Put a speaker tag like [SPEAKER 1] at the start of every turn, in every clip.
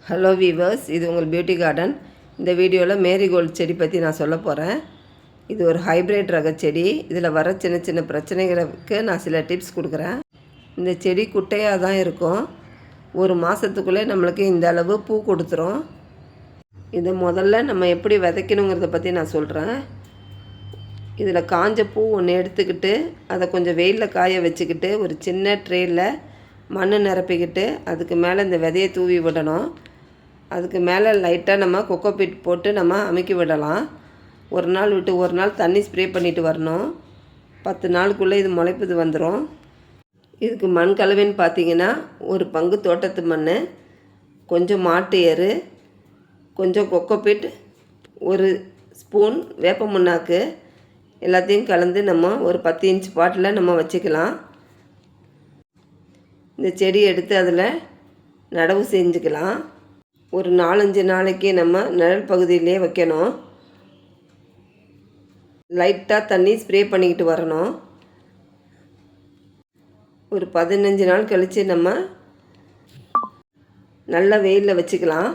[SPEAKER 1] Hello viewers, இது உங்கள் beauty garden. இந்த வீடியோவில் மேரிகோல்டு செடி பற்றி நான் சொல்ல போகிறேன். இது ஒரு ஹைப்ரிட் ரக செடி. இதில் வர சின்ன சின்ன பிரச்சனைகளுக்கு நான் சில டிப்ஸ் கொடுக்குறேன். இந்த செடி குட்டையாக தான் இருக்கும். ஒரு மாதத்துக்குள்ளே நம்மளுக்கு இந்த அளவு பூ கொடுத்துரும். இதை முதல்ல நம்ம எப்படி விதைக்கணுங்கிறத பற்றி நான் சொல்கிறேன். இதில் காஞ்ச பூ ஒன்று எடுத்துக்கிட்டு அதை கொஞ்சம் வெயிலில் காய வச்சுக்கிட்டு ஒரு சின்ன ட்ரேயில் மண் நிரப்பிக்கிட்டு அதுக்கு மேலே இந்த விதையை தூவி விடணும். அதுக்கு மேலே லைட்டாக நம்ம கொக்கோபீட் போட்டு நம்ம அமுக்கி விடலாம். ஒரு நாள் விட்டு ஒரு நாள் தண்ணி ஸ்ப்ரே பண்ணிவிட்டு வரணும். 10 நாளுக்குள்ளே இது முளைப்புது வந்துடும். இதுக்கு மண் கலவைன்னு பார்த்திங்கன்னா ஒரு பங்கு தோட்டத்து மண், கொஞ்சம் மாட்டு எரு, கொஞ்சம் கொக்கோபீட், ஒரு ஸ்பூன் வேப்ப முன்னாக்கு எல்லாத்தையும் கலந்து நம்ம ஒரு 10 இன்ச் பாட்டில் நம்ம வச்சுக்கலாம். இந்த செடி எடுத்து அதில் நடவு செஞ்சுக்கலாம். ஒரு 4-5 நாளைக்கு நம்ம நிழல் பகுதியிலே வைக்கணும். லைட்டாக தண்ணி ஸ்ப்ரே பண்ணிக்கிட்டு வரணும். ஒரு 15 நாள் கழித்து நம்ம நல்ல வெயிலில் வச்சுக்கலாம்.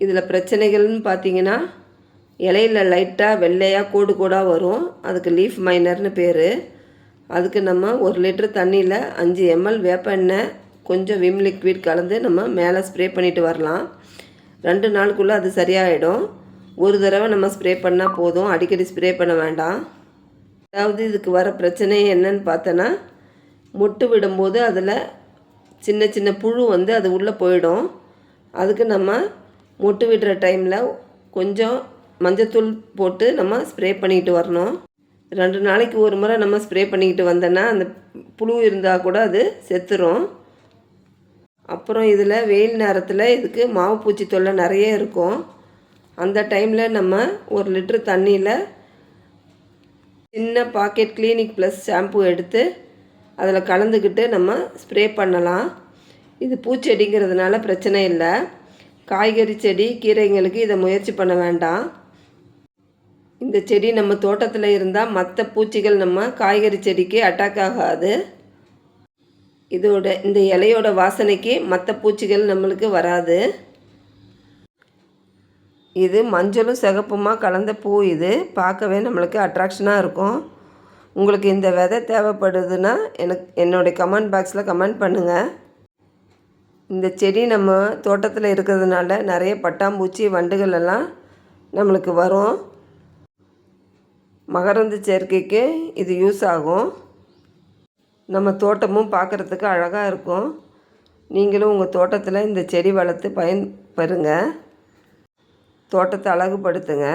[SPEAKER 1] இதில் பிரச்சனைகள்னு பார்த்திங்கன்னா இலையில் லைட்டாக வெள்ளையாக கோடு கோடாக வரும். அதுக்கு லீஃப் மைனர்னு பேர். அதுக்கு நம்ம 1 லிட்டர் தண்ணியில் 5 ml வேப்ப எண்ணெய் கொஞ்சம் விம் லிக்விட் கலந்து நம்ம மேலே ஸ்ப்ரே பண்ணிவிட்டு வரலாம். 2 நாளுக்குள்ளே அது சரியாயிடும். ஒரு தடவை நம்ம ஸ்ப்ரே பண்ணால் போதும், அடிக்கடி ஸ்ப்ரே பண்ண வேண்டாம். அதாவது இதுக்கு வர பிரச்சனை என்னன்னு பார்த்தோன்னா, மொட்டு விடும்போது அதில் சின்ன சின்ன புழு வந்து அது உள்ளே போயிடும். அதுக்கு நம்ம மொட்டு விடுற டைமில் கொஞ்சம் மஞ்சத்தூள் போட்டு நம்ம ஸ்ப்ரே பண்ணிக்கிட்டு வரணும். 2 நாளைக்கு ஒரு முறை நம்ம ஸ்ப்ரே பண்ணிக்கிட்டு வந்தோன்னா அந்த புழு இருந்தால் கூட அது செத்துரும். அப்புறம் இதில் வெயில் நேரத்தில் இதுக்கு மாவு பூச்சி தொல்லை நிறைய இருக்கும். அந்த டைமில் நம்ம 1 லிட்டர் தண்ணியில் சின்ன பாக்கெட் கிளினிக் ப்ளஸ் ஷாம்பு எடுத்து அதில் கலந்துக்கிட்டு நம்ம ஸ்ப்ரே பண்ணலாம். இது பூச்செடிங்கிறதுனால பிரச்சனை இல்லை. காய்கறி செடி, கீரைங்களுக்கு இதை முயற்சி பண்ண வேண்டாம். இந்த செடி நம்ம தோட்டத்தில் இருந்தால் மற்ற பூச்சிகள் நம்ம காய்கறி செடிக்கு அட்டாக் ஆகாது. இந்த இலையோட வாசனைக்கு மற்ற பூச்சிகள் நம்மளுக்கு வராது. இது மஞ்சளும் சிகப்புமா கலந்த பூ. இது பார்க்கவே நம்மளுக்கு அட்ராக்ஷனாக இருக்கும். உங்களுக்கு இந்த விதை தேவைப்படுதுன்னா என்னுடைய கமெண்ட் பாக்ஸில் கமெண்ட் பண்ணுங்கள். இந்த செடி நம்ம தோட்டத்தில் இருக்கிறதுனால நிறைய பட்டாம்பூச்சி, வண்டுகள் எல்லாம் நம்மளுக்கு வரும். மகரந்த சேர்க்கைக்கு இது யூஸ் ஆகும். நம்ம தோட்டமும் பார்க்குறதுக்கு அழகாக இருக்கும். நீங்களும் உங்கள் தோட்டத்தில் இந்த செடி வளர்த்து பயன்பெறுங்க. தோட்டத்தை அழகுபடுத்துங்க.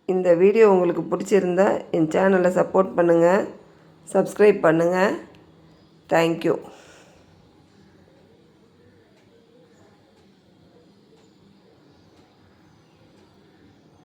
[SPEAKER 1] இந்த வீடியோ உங்களுக்கு பிடிச்சிருந்தா என் சேனலை சப்போர்ட் பண்ணுங்கள், சப்ஸ்கிரைப் பண்ணுங்கள். தேங்க்யூ.